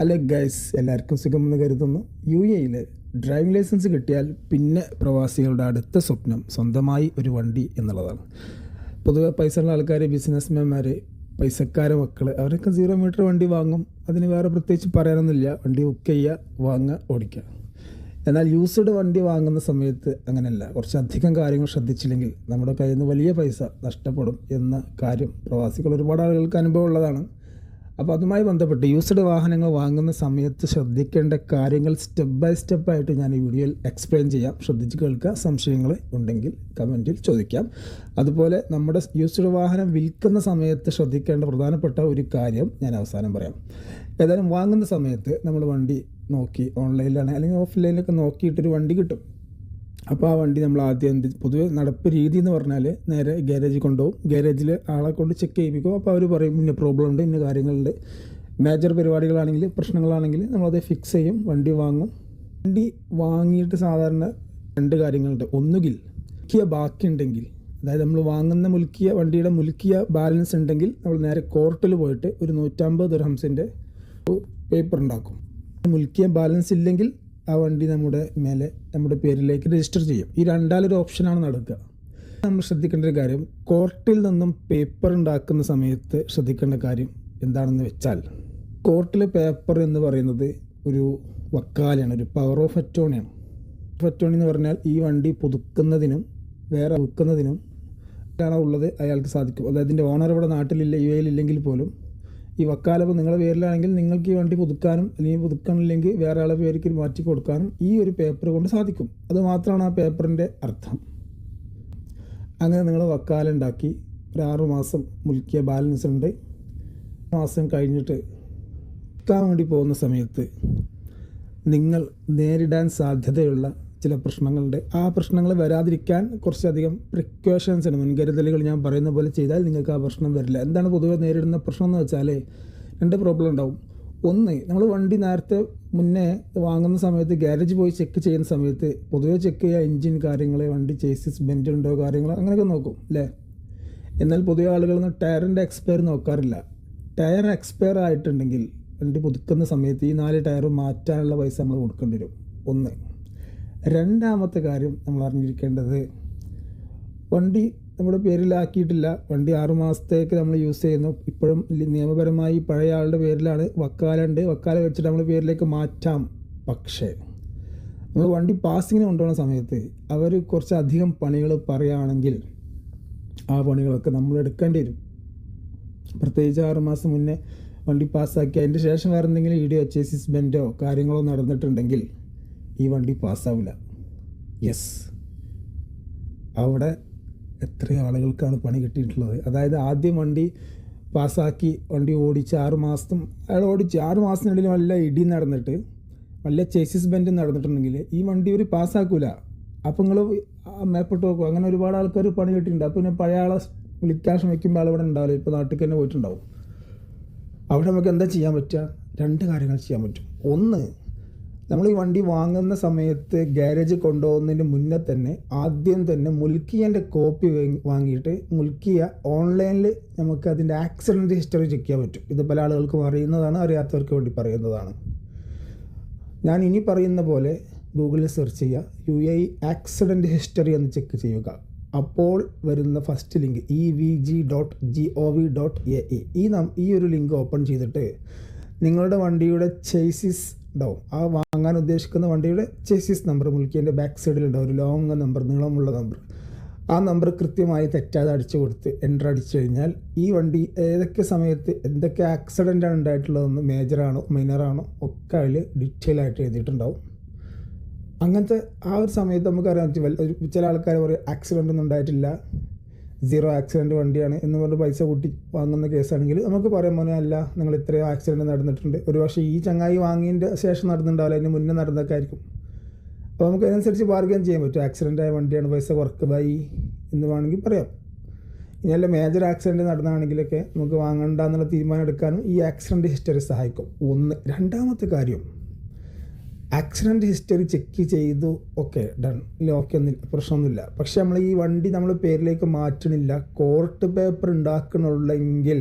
Hello guys, എല്ലാവർക്കും സുഖമെന്ന് കരുതുന്നു. UAE driving licence കിട്ടിയാൽ പിന്നെ പ്രവാസികളുടെ അടുത്ത സ്വപ്നം സ്വന്തമായി ഒരു വണ്ടി എന്നുള്ളതാണ്. പൊതുവെ പൈസയുള്ള ആൾക്കാർ, ബിസിനസ്മാൻമാർ, പൈസക്കാരെ മക്കൾ, അവരൊക്കെ 0 മീറ്റർ വണ്ടി വാങ്ങും. അതിന് വേറെ പ്രത്യേകിച്ച് പറയാനൊന്നുമില്ല. വണ്ടി ബുക്ക് ചെയ്യുക, വാങ്ങുക, ഓടിക്കുക. എന്നാൽ യൂസ്ഡ് വണ്ടി വാങ്ങുന്ന സമയത്ത് അങ്ങനെയല്ല. കുറച്ചധികം കാര്യങ്ങൾ ശ്രദ്ധിച്ചില്ലെങ്കിൽ നമ്മുടെ കയ്യിൽ നിന്ന് വലിയ പൈസ നഷ്ടപ്പെടും എന്ന കാര്യം പ്രവാസികൾ ഒരുപാട് ആളുകൾക്ക് അനുഭവം ഉള്ളതാണ്. അപ്പോൾ അതുമായി ബന്ധപ്പെട്ട് യൂസ്ഡ് വാഹനങ്ങൾ വാങ്ങുന്ന സമയത്ത് ശ്രദ്ധിക്കേണ്ട കാര്യങ്ങൾ സ്റ്റെപ്പ് ബൈ സ്റ്റെപ്പായിട്ട് ഞാൻ ഈ വീഡിയോയിൽ എക്സ്പ്ലെയിൻ ചെയ്യാം. ശ്രദ്ധിച്ച് കേൾക്കുക. സംശയങ്ങൾ ഉണ്ടെങ്കിൽ കമൻറ്റിൽ ചോദിക്കാം. അതുപോലെ നമ്മുടെ യൂസ്ഡ് വാഹനം വിൽക്കുന്ന സമയത്ത് ശ്രദ്ധിക്കേണ്ട പ്രധാനപ്പെട്ട ഒരു കാര്യം ഞാൻ അവസാനം പറയാം. ഏതായാലും വാങ്ങുന്ന സമയത്ത് നമ്മൾ വണ്ടി നോക്കി, ഓൺലൈനിലാണ് അല്ലെങ്കിൽ ഓഫ്ലൈനിലൊക്കെ നോക്കിയിട്ടൊരു വണ്ടി കിട്ടും. അപ്പോൾ ആ വണ്ടി നമ്മൾ ആദ്യം പൊതുവെ നടപ്പ് രീതി എന്ന് പറഞ്ഞാൽ നേരെ ഗാരേജിൽ കൊണ്ടുപോകും. ഗാരേജിൽ ആളെ കൊണ്ട് ചെക്ക് ചെയ്യിപ്പിക്കും. അപ്പോൾ അവർ പറയും ഇന്ന പ്രോബ്ലം ഉണ്ട്, ഇന്ന കാര്യങ്ങളുണ്ട്. മേജർ പരിപാടികളാണെങ്കിൽ, പ്രശ്നങ്ങളാണെങ്കിൽ നമ്മളത് ഫിക്സ് ചെയ്യും, വണ്ടി വാങ്ങും. വണ്ടി വാങ്ങിയിട്ട് സാധാരണ 2 കാര്യങ്ങളുണ്ട്. ഒന്നുകിൽ മുൽക്കിയ ബാക്കിയുണ്ടെങ്കിൽ, അതായത് നമ്മൾ വാങ്ങുന്ന വണ്ടിയുടെ മുൽക്കിയ ബാലൻസ് ഉണ്ടെങ്കിൽ നമ്മൾ നേരെ കോർട്ടിൽ പോയിട്ട് ഒരു 150 ദിർഹംസിൻ്റെ പേപ്പർ ഉണ്ടാക്കും. മുൽക്കിയ ബാലൻസ് ഇല്ലെങ്കിൽ ആ വണ്ടി നമ്മുടെ പേരിലേക്ക് രജിസ്റ്റർ ചെയ്യും. ഈ രണ്ടാലൊരു ഓപ്ഷനാണ് നടക്കുക. നമ്മൾ ശ്രദ്ധിക്കേണ്ട ഒരു കാര്യം, കോർട്ടിൽ നിന്നും പേപ്പർ ഉണ്ടാക്കുന്ന സമയത്ത് ശ്രദ്ധിക്കേണ്ട കാര്യം എന്താണെന്ന് വെച്ചാൽ, കോർട്ടിലെ പേപ്പർ എന്ന് പറയുന്നത് ഒരു വക്കാലയാണ്, ഒരു പവർ ഓഫ് അറ്റോർണിയാണ്. അറ്റോർണി എന്ന് പറഞ്ഞാൽ ഈ വണ്ടി പുതുക്കുന്നതിനും വേറെ വിൽക്കുന്നതിനും ഉള്ളത് അയാൾക്ക് സാധിക്കും. അതായത് ഇതിൻ്റെ ഓണർ ഇവിടെ നാട്ടിലില്ല, UAE ഇല്ലെങ്കിൽ പോലും ഈ വക്കാലപ്പ് നിങ്ങളുടെ പേരിലാണെങ്കിൽ നിങ്ങൾക്ക് ഈ വണ്ടി പുതുക്കാനും, അല്ലെങ്കിൽ പുതുക്കണില്ലെങ്കിൽ വേറെ ആളെ പേർക്ക് മാറ്റി കൊടുക്കാനും ഈ ഒരു പേപ്പർ കൊണ്ട് സാധിക്കും. അത് മാത്രമാണ് ആ പേപ്പറിൻ്റെ അർത്ഥം. അങ്ങനെ നിങ്ങൾ വക്കാലുണ്ടാക്കി ഒരു 6 മാസം മുൽക്കിയ ബാലൻസ് ഉണ്ട്. മാസം കഴിഞ്ഞിട്ട് വിൽക്കാൻ വേണ്ടി പോകുന്ന സമയത്ത് നിങ്ങൾ നേരിടാൻ സാധ്യതയുള്ള ചില പ്രശ്നങ്ങളുണ്ട്. ആ പ്രശ്നങ്ങൾ വരാതിരിക്കാൻ കുറച്ചധികം പ്രിക്കോഷൻസ് ഉണ്ട്, മുൻകരുതലുകൾ ഞാൻ പറയുന്ന പോലെ ചെയ്താൽ നിങ്ങൾക്ക് ആ പ്രശ്നം വരില്ല. എന്താണ് പൊതുവെ നേരിടുന്ന പ്രശ്നം എന്ന് വെച്ചാൽ 2 പ്രോബ്ലം ഉണ്ടാവും. ഒന്ന്, നമ്മൾ വണ്ടി നേരത്തെ മുന്നേ വാങ്ങുന്ന സമയത്ത് ഗാരേജ് പോയി ചെക്ക് ചെയ്യുന്ന സമയത്ത് പൊതുവെ ചെക്ക് ചെയ്യുക എൻജിൻ കാര്യങ്ങൾ, വണ്ടി ചേസിസ് ബെൻഡ് ഉണ്ടോ, കാര്യങ്ങൾ അങ്ങനെയൊക്കെ നോക്കും അല്ലേ. എന്നാൽ പൊതുവെ ആളുകളൊന്നും ടയറിൻ്റെ എക്സ്പയർ നോക്കാറില്ല. ടയർ എക്സ്പയർ ആയിട്ടുണ്ടെങ്കിൽ വണ്ടി പുതുക്കുന്ന സമയത്ത് ഈ 4 ടയറും മാറ്റാനുള്ള പൈസ നമ്മൾ കൊടുക്കേണ്ടി വരും. ഒന്ന്. രണ്ടാമത്തെ കാര്യം നമ്മൾ അറിഞ്ഞിരിക്കേണ്ടത്, വണ്ടി നമ്മുടെ പേരിലാക്കിയിട്ടില്ല, വണ്ടി 6 മാസത്തേക്ക് നമ്മൾ യൂസ് ചെയ്യുന്നു. ഇപ്പോഴും നിയമപരമായി പഴയ ആളുടെ പേരിലാണ്, വക്കാലുണ്ട്, വക്കാല വെച്ചിട്ട് നമ്മൾ പേരിലേക്ക് മാറ്റാം. പക്ഷേ നമ്മൾ വണ്ടി പാസിങ്ങിന് കൊണ്ടുപോകുന്ന സമയത്ത് അവർ കുറച്ചധികം പണികൾ പറയുകയാണെങ്കിൽ ആ പണികളൊക്കെ നമ്മൾ എടുക്കേണ്ടി വരും. പ്രത്യേകിച്ച് 6 മാസം മുന്നേ വണ്ടി പാസ്സാക്കി അതിൻ്റെ ശേഷം വേറെ എന്തെങ്കിലും ഇടിയോ ചേസിസ് ബെൻഡോ കാര്യങ്ങളോ നടന്നിട്ടുണ്ടെങ്കിൽ ഈ വണ്ടി പാസ്സാവില്ല. യെസ്, അവിടെ എത്രയോ ആളുകൾക്കാണ് പണി കിട്ടിയിട്ടുള്ളത്. അതായത് ആദ്യം വണ്ടി പാസ്സാക്കി വണ്ടി ഓടിച്ച് 6 മാസം അയാൾ ഓടിച്ച് 6 മാസത്തിനിടയിൽ വല്ല ഇടി നടന്നിട്ട് വല്ല ചേസിസ് ബെൻഡ് നടന്നിട്ടുണ്ടെങ്കിൽ ഈ വണ്ടി ഒരു പാസ്സാക്കൂല. അപ്പോൾ നിങ്ങൾ മേപ്പെട്ട് നോക്കും. അങ്ങനെ ഒരുപാട് ആൾക്കാർ പണി കിട്ടിയിട്ടുണ്ട്. അപ്പോൾ പിന്നെ പഴയ ആളെ വിളിക്കാൻ ശ്രമിക്കുമ്പോൾ ആളിവിടെ ഉണ്ടാവില്ല, ഇപ്പോൾ നാട്ടിൽ തന്നെ പോയിട്ടുണ്ടാവും. അവിടെ നമുക്ക് എന്താ ചെയ്യാൻ പറ്റുക? 2 കാര്യങ്ങൾ ചെയ്യാൻ പറ്റും. ഒന്ന്, നമ്മൾ ഈ വണ്ടി വാങ്ങുന്ന സമയത്ത് ഗാരേജ് കൊണ്ടുപോകുന്നതിന് മുന്നേ തന്നെ ആദ്യം തന്നെ മുൽക്കിയൻ്റെ കോപ്പി വാങ്ങിയിട്ട് മുൽക്കിയ ഓൺലൈനിൽ നമുക്ക് അതിൻ്റെ ആക്സിഡൻറ്റ് ഹിസ്റ്ററി ചെക്ക് ചെയ്യാൻ പറ്റും. ഇത് പല ആളുകൾക്കും അറിയുന്നതാണ്, അറിയാത്തവർക്ക് വേണ്ടി പറയുന്നതാണ്. ഞാൻ ഇനി പറയുന്ന പോലെ ഗൂഗിളിൽ സെർച്ച് ചെയ്യുക, UAE ആക്സിഡൻറ്റ് ഹിസ്റ്ററി എന്ന് ചെക്ക് ചെയ്യുക. അപ്പോൾ വരുന്ന ഫസ്റ്റ് ലിങ്ക് evg.gov.ae, ഈ ഒരു ലിങ്ക് ഓപ്പൺ ചെയ്തിട്ട് നിങ്ങളുടെ വണ്ടിയുടെ ചേസിസ് ഉണ്ടാവും. ആ വാങ്ങാൻ ഉദ്ദേശിക്കുന്ന വണ്ടിയുടെ ചേസിസ് നമ്പർ മുൽക്കിയൻ്റെ ബാക്ക് സൈഡിലുണ്ടാവും, ഒരു ലോങ് നമ്പർ, നീളമുള്ള നമ്പർ. ആ നമ്പർ കൃത്യമായി തെറ്റാതെ അടിച്ചു കൊടുത്ത് എൻ്റർ അടിച്ചു കഴിഞ്ഞാൽ ഈ വണ്ടി ഏതൊക്കെ സമയത്ത് എന്തൊക്കെ ആക്സിഡൻ്റാണ് ഉണ്ടായിട്ടുള്ളതെന്ന്, മേജറാണോ മൈനറാണോ ഒക്കെ അതിൽ ഡീറ്റെയിൽ ആയിട്ട് എഴുതിയിട്ടുണ്ടാവും. അങ്ങനത്തെ ആ ഒരു സമയത്ത് നമുക്കറിയാൻ പറ്റും. ചില ആൾക്കാർ പറയും ആക്സിഡൻ്റ് ഒന്നും ഉണ്ടായിട്ടില്ല, 0 ആക്സിഡൻറ്റ് വണ്ടിയാണ് എന്ന് പറഞ്ഞ് പൈസ കൂട്ടി വാങ്ങുന്ന കേസാണെങ്കിൽ നമുക്ക് പറയാൻ പോലെ അല്ല, നിങ്ങൾ ഇത്രയോ ആക്സിഡൻറ്റ് നടന്നിട്ടുണ്ട്. ഒരു പക്ഷേ ഈ ചങ്ങായി വാങ്ങിയതിൻ്റെ ശേഷം നടന്നിട്ടുണ്ടാവില്ല, അതിന് മുന്നേ നടന്നൊക്കെ ആയിരിക്കും. അപ്പോൾ നമുക്ക് അതിനനുസരിച്ച് ബാർഗെയിൻ ചെയ്യാൻ പറ്റും. ആക്സിഡൻ്റ് ആയ വണ്ടിയാണ്, പൈസ കുറക്കായി എന്ന് വേണമെങ്കിൽ പറയാം. ഇനിയല്ല മേജർ ആക്സിഡൻറ്റ് നടന്നാണെങ്കിലൊക്കെ നമുക്ക് വാങ്ങണ്ട എന്നുള്ള തീരുമാനം എടുക്കാനും ഈ ആക്സിഡൻറ്റ് ഹിസ്റ്ററി സഹായിക്കും. ഒന്ന്. രണ്ടാമത്തെ കാര്യം, ആക്സിഡൻറ്റ് ഹിസ്റ്ററി ചെക്ക് ചെയ്തു, ഓക്കെ ഡൺ, ഇല്ല ഓക്കെ ഒന്നുമില്ല, പ്രശ്നമൊന്നുമില്ല. പക്ഷെ നമ്മൾ ഈ വണ്ടി നമ്മൾ പേരിലേക്ക് മാറ്റണില്ല, കോർട്ട് പേപ്പർ ഉണ്ടാക്കണുള്ളെങ്കിൽ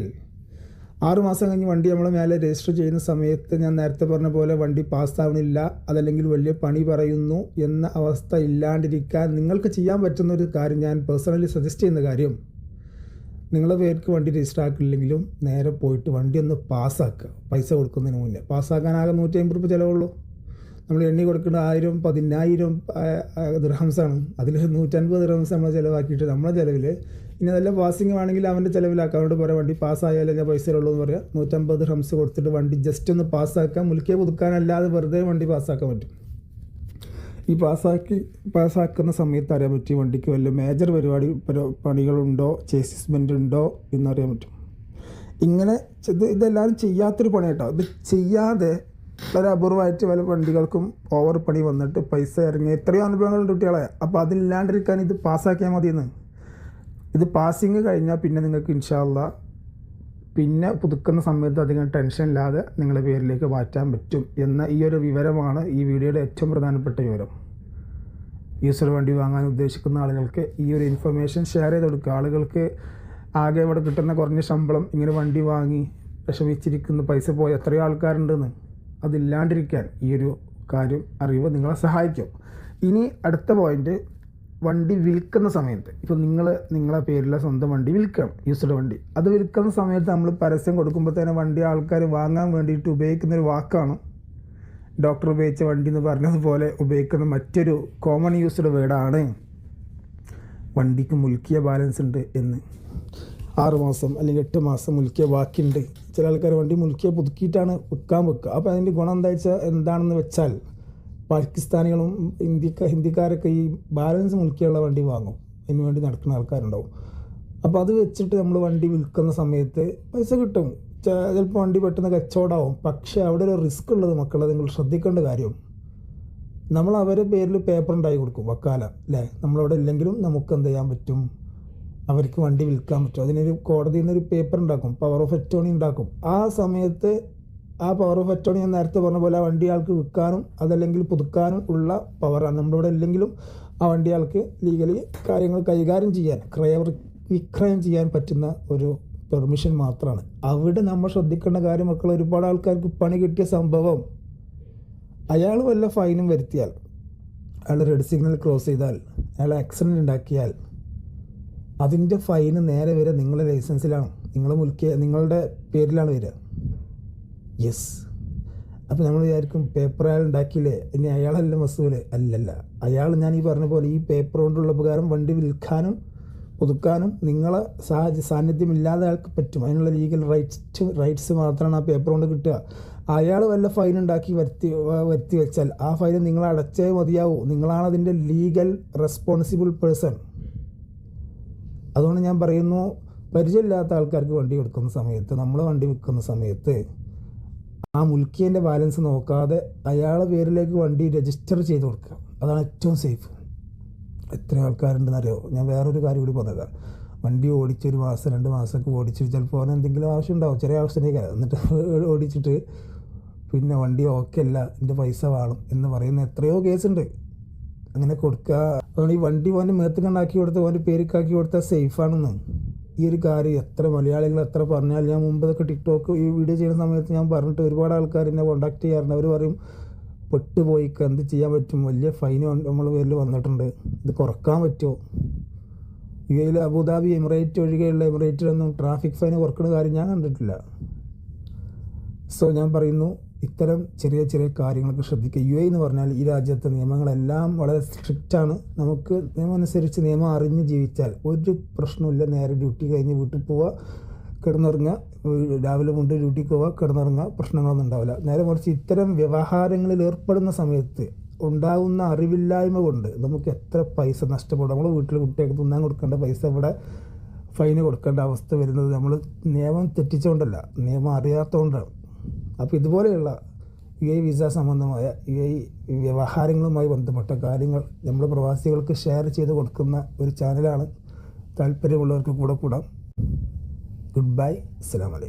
6 മാസം കഴിഞ്ഞ് വണ്ടി നമ്മൾ മേലെ രജിസ്റ്റർ ചെയ്യുന്ന സമയത്ത് ഞാൻ നേരത്തെ പറഞ്ഞ പോലെ വണ്ടി പാസ്സാവണില്ല, അതല്ലെങ്കിൽ വലിയ പണി പറയുന്നു എന്ന അവസ്ഥ ഇല്ലാണ്ടിരിക്കാൻ നിങ്ങൾക്ക് ചെയ്യാൻ പറ്റുന്ന ഒരു കാര്യം, ഞാൻ പേഴ്സണലി സജസ്റ്റ് ചെയ്യുന്ന കാര്യം, നിങ്ങളുടെ പേർക്ക് വണ്ടി രജിസ്റ്റർ ആക്കില്ലെങ്കിലും നേരെ പോയിട്ട് വണ്ടി ഒന്ന് പാസ്സാക്കുക. പൈസ കൊടുക്കുന്നതിന് മുന്നേ പാസ്സാക്കാനാകെ 150 രൂപ ചിലവുള്ളൂ. നമ്മൾ എണ്ണി കൊടുക്കേണ്ട 1000 ദിർഹംസാണ്. അതിൽ 150 ദിർഹംസ് നമ്മൾ ചിലവാക്കിയിട്ട് നമ്മളെ ചിലവിൽ ഇനി നല്ല പാസിങ് വേണമെങ്കിൽ അവൻ്റെ ചിലവിലാക്കാം. അവരോട് പറയാം വണ്ടി പാസ്സായാലേ ഞാൻ പൈസ ഉള്ളൂ എന്ന് പറയാം. 150 ദിർഹംസ് കൊടുത്തിട്ട് വണ്ടി ജസ്റ്റ് ഒന്ന് പാസ്സാക്കാം. മുൽക്കിയെ പുതുക്കാനല്ലാതെ വെറുതെ വണ്ടി പാസ്സാക്കാൻ പറ്റും. ഈ പാസ്സാക്കുന്ന സമയത്ത് അറിയാൻ പറ്റും വണ്ടിക്ക് വല്ല മേജർ പണികളുണ്ടോ, ചേസിസ് ബെൻഡ് ഉണ്ടോ എന്നറിയാൻ പറ്റും. ഇങ്ങനെ ഇതെല്ലാവരും ചെയ്യാത്തൊരു പണി കേട്ടോ. ഇത് ചെയ്യാതെ വളരെ അപൂർവമായിട്ട് പല വണ്ടികൾക്കും ഓവർ പണി വന്നിട്ട് പൈസ ഇറങ്ങി എത്രയോ അനുഭവങ്ങളുണ്ട് കുട്ടികളെ. അപ്പോൾ അതില്ലാണ്ടിരിക്കാൻ ഇത് പാസ്സാക്കിയാൽ മതിയെന്ന്. ഇത് പാസിങ് കഴിഞ്ഞാൽ പിന്നെ നിങ്ങൾക്ക് ഇൻഷാ അല്ലാഹ് പിന്നെ പുതുക്കുന്ന സമയത്ത് അധികം ടെൻഷൻ ഇല്ലാതെ നിങ്ങളുടെ പേരിലേക്ക് മാറ്റാൻ പറ്റും എന്ന ഈ ഒരു വിവരമാണ് ഈ വീഡിയോയുടെ ഏറ്റവും പ്രധാനപ്പെട്ട വിവരം. യൂസർ വണ്ടി വാങ്ങാൻ ഉദ്ദേശിക്കുന്ന ആളുകൾക്ക് ഈ ഒരു ഇൻഫർമേഷൻ ഷെയർ ചെയ്ത് കൊടുക്കുക. ആളുകൾക്ക് ആകെ ഇവിടെ കിട്ടുന്ന കുറഞ്ഞ ശമ്പളം ഇങ്ങനെ വണ്ടി വാങ്ങി വിഷമിച്ചിരിക്കുന്ന പൈസ പോയ എത്രയോ ആൾക്കാരുണ്ടെന്ന്. അതില്ലാണ്ടിരിക്കാൻ ഈ ഒരു കാര്യം അറിവ് നിങ്ങളെ സഹായിക്കും. ഇനി അടുത്ത പോയിൻ്റ്, വണ്ടി വിൽക്കുന്ന സമയത്ത് ഇപ്പോൾ നിങ്ങളെ പേരിലെ സ്വന്തം വണ്ടി വിൽക്കണം, യൂസ്ഡ് വണ്ടി. അത് വിൽക്കുന്ന സമയത്ത് നമ്മൾ പരസ്യം കൊടുക്കുമ്പോൾ തന്നെ വണ്ടി ആൾക്കാർ വാങ്ങാൻ വേണ്ടിയിട്ട് ഉപയോഗിക്കുന്നൊരു വാക്കാണ് ഡോക്ടർ ഉപയോഗിച്ച വണ്ടി എന്ന് പറഞ്ഞതുപോലെ ഉപയോഗിക്കുന്ന മറ്റൊരു കോമൺ യൂസ്ഡ് വേർഡാണ് വണ്ടിക്ക് മുൽക്കിയ ബാലൻസ് ഉണ്ട് എന്ന്. 6 മാസം അല്ലെങ്കിൽ 8 മാസം മുൽക്കിയ ബാക്കിയുണ്ട്. ചില ആൾക്കാർ വണ്ടി മുൽക്കിയ പുതുക്കിയിട്ടാണ് വിൽക്കാൻ വെക്കുക. അപ്പോൾ അതിൻ്റെ ഗുണം എന്താണെന്ന് വെച്ചാൽ പാകിസ്ഥാനികളും ഹിന്ദിക്കാരൊക്കെ ഈ ബാലൻസ് മുൽക്കിയുള്ള വണ്ടി വാങ്ങും. അതിന് വേണ്ടി നടക്കുന്ന ആൾക്കാരുണ്ടാവും. അപ്പോൾ അത് വെച്ചിട്ട് നമ്മൾ വണ്ടി വിൽക്കുന്ന സമയത്ത് പൈസ കിട്ടും. ചിലപ്പോൾ വണ്ടി പെട്ടെന്ന് കച്ചവടമാവും. പക്ഷേ അവിടെ ഒരു റിസ്ക് ഉള്ളത് മക്കളെ നിങ്ങൾ ശ്രദ്ധിക്കേണ്ട കാര്യം, നമ്മൾ അവരുടെ പേരിൽ പേപ്പർ ഉണ്ടാക്കി കൊടുക്കും, വക്കാല അല്ലേ. നമ്മളവിടെ ഇല്ലെങ്കിലും നമുക്ക് എന്ത് ചെയ്യാൻ പറ്റും, അവർക്ക് വണ്ടി വിൽക്കാൻ പറ്റും. അതിനൊരു കോടതിയിൽ നിന്നൊരു പേപ്പർ ഉണ്ടാക്കും, പവർ ഓഫ് അറ്റോർണി ഉണ്ടാക്കും. ആ സമയത്ത് ആ പവർ ഓഫ് അറ്റോർണി ഞാൻ നേരത്തെ പറഞ്ഞ പോലെ ആ വണ്ടി ആൾക്ക് വിൽക്കാനും അതല്ലെങ്കിൽ പുതുക്കാനും ഉള്ള പവറാണ്. നമ്മളിവിടെ ഇല്ലെങ്കിലും ആ വണ്ടി ആൾക്ക് ലീഗലി കാര്യങ്ങൾ കൈകാര്യം ചെയ്യാൻ, വിക്രയം ചെയ്യാൻ പറ്റുന്ന ഒരു പെർമിഷൻ മാത്രമാണ്. അവിടെ നമ്മൾ ശ്രദ്ധിക്കേണ്ട കാര്യം മക്കൾ, ഒരുപാട് ആൾക്കാർക്ക് പണി കിട്ടിയ സംഭവം, അയാൾ വല്ല ഫൈനും വരുത്തിയാൽ, അയാൾ റെഡ് സിഗ്നൽ ക്രോസ് ചെയ്താൽ, അയാൾ ആക്സിഡൻറ്റ് ഉണ്ടാക്കിയാൽ അതിൻ്റെ ഫൈന് നേരെ വരെ നിങ്ങളുടെ ലൈസൻസിലാണ്, നിങ്ങളുടെ പേരിലാണ് വരിക. യെസ്. അപ്പോൾ നമ്മൾ വിചാരിക്കും പേപ്പർ അയാൾ ഉണ്ടാക്കിയില്ലേ, ഇനി അയാളല്ല മസൂല്. അല്ലല്ല, അയാൾ ഞാൻ ഈ പറഞ്ഞ പോലെ ഈ പേപ്പർ കൊണ്ടുള്ള ഉപകാരം വണ്ടി വിൽക്കാനും പുതുക്കാനും നിങ്ങളെ സാന്നിധ്യമില്ലാതെ അയാൾക്ക് പറ്റും. അതിനുള്ള ലീഗൽ റൈറ്റ്സ് മാത്രമാണ് ആ പേപ്പർ കൊണ്ട് കിട്ടുക. അയാൾ വല്ല ഫൈൻ ഉണ്ടാക്കി വരുത്തി വെച്ചാൽ ആ ഫൈൻ നിങ്ങൾ അടച്ചേ മതിയാവൂ. നിങ്ങളാണ് അതിൻ്റെ ലീഗൽ റെസ്പോൺസിബിൾ പേഴ്സൺ. അതുകൊണ്ട് ഞാൻ പറയുന്നു, പരിചയമില്ലാത്ത ആൾക്കാർക്ക് വണ്ടി കൊടുക്കുന്ന സമയത്ത്, നമ്മൾ വണ്ടി വിൽക്കുന്ന സമയത്ത് ആ മുൽക്കിയൻ്റെ ബാലൻസ് നോക്കാതെ അയാളുടെ പേരിലേക്ക് വണ്ടി രജിസ്റ്റർ ചെയ്ത് കൊടുക്കുക. അതാണ് ഏറ്റവും സേഫ്. എത്ര ആൾക്കാരുണ്ടെന്ന് അറിയോ? ഞാൻ വേറൊരു കാര്യം കൂടി പറഞ്ഞേക്കാം. വണ്ടി ഓടിച്ചൊരു മാസം 2 മാസമൊക്കെ ഓടിച്ചിട്ട് ചിലപ്പോൾ അവന് എന്തെങ്കിലും ആവശ്യം ഉണ്ടാവും, ചെറിയ ആവശ്യത്തിനേക്കാൾ, എന്നിട്ട് ഓടിച്ചിട്ട് പിന്നെ വണ്ടി ഓക്കെ അല്ല, എൻ്റെ പൈസ വേണം എന്ന് പറയുന്ന എത്രയോ കേസുണ്ട്. അങ്ങനെ കൊടുക്കുക. അതുകൊണ്ട് ഈ വണ്ടി ഓൻ്റെ മേത്ത് കണ്ടാക്കി കൊടുത്ത് ഓൻ്റെ പേരിക്കാക്കി കൊടുത്താൽ സേഫാണെന്ന്. ഈ ഒരു കാര്യം എത്ര മലയാളികൾ എത്ര പറഞ്ഞാൽ, ഞാൻ മുമ്പ് ഇതൊക്കെ ടിക്ടോക്ക് ഈ വീഡിയോ ചെയ്യുന്ന സമയത്ത് ഞാൻ പറഞ്ഞിട്ട് ഒരുപാട് ആൾക്കാർ എന്നെ കോൺടാക്ട് ചെയ്യാറുണ്ട്. അവർ പറയും പെട്ടുപോയിക്ക് എന്ത് ചെയ്യാൻ പറ്റും, വലിയ ഫൈൻ നമ്മൾ പേരിൽ വന്നിട്ടുണ്ട്, ഇത് കുറക്കാൻ പറ്റുമോ? യുഎഇയിൽ അബുദാബി എമിറേറ്റ് ഒഴികെയുള്ള എമിറേറ്റിലൊന്നും ട്രാഫിക് ഫൈൻ കുറക്കുന്ന കാര്യം ഞാൻ കണ്ടിട്ടില്ല. സോ ഞാൻ പറയുന്നു, ഇത്തരം ചെറിയ ചെറിയ കാര്യങ്ങളൊക്കെ ശ്രദ്ധിക്കുക. യുഎഇ എന്ന് പറഞ്ഞാൽ ഈ രാജ്യത്തെ നിയമങ്ങളെല്ലാം വളരെ സ്ട്രിക്റ്റാണ്. നമുക്ക് നിയമം അനുസരിച്ച് നിയമം അറിഞ്ഞ് ജീവിച്ചാൽ ഒരു പ്രശ്നമില്ല. നേരെ ഡ്യൂട്ടി കഴിഞ്ഞ് വീട്ടിൽ പോവുക, കിടന്നുറങ്ങുക, രാവിലെ കൊണ്ട് ഡ്യൂട്ടിക്ക് പോവുക, കിടന്നുറങ്ങുക, പ്രശ്നങ്ങളൊന്നും ഉണ്ടാവില്ല. നേരെ മറിച്ച് ഇത്തരം വ്യവഹാരങ്ങളിൽ ഏർപ്പെടുന്ന സമയത്ത് ഉണ്ടാകുന്ന അറിവില്ലായ്മ കൊണ്ട് നമുക്ക് എത്ര പൈസ നഷ്ടപ്പെടും. നമ്മൾ വീട്ടിൽ കുട്ടികൾക്ക് തിന്നാൻ കൊടുക്കേണ്ട പൈസ ഇവിടെ ഫൈന് കൊടുക്കേണ്ട അവസ്ഥ വരുന്നത് നമ്മൾ നിയമം തെറ്റിച്ചുകൊണ്ടല്ല, നിയമം അറിയാത്തതുകൊണ്ടാണ്. അപ്പോൾ ഇതുപോലെയുള്ള യുഎഇ വിസ സംബന്ധമായ യുഎഇ വ്യവഹാരങ്ങളുമായി ബന്ധപ്പെട്ട കാര്യങ്ങൾ നമ്മൾ പ്രവാസികൾക്ക് ഷെയർ ചെയ്ത് കൊടുക്കുന്ന ഒരു ചാനലാണ്. താല്പര്യമുള്ളവർക്ക് കൂടെ കൂടാം. Good bye. അസ്സലാമു അലൈക്കും.